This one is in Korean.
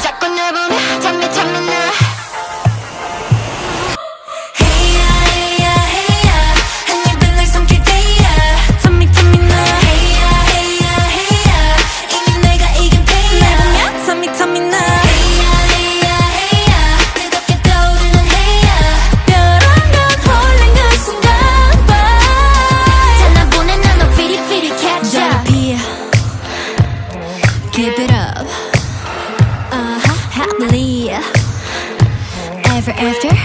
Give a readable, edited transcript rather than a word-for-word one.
자꾸 날 보며 잠이 나. Keep it up, happily ever after.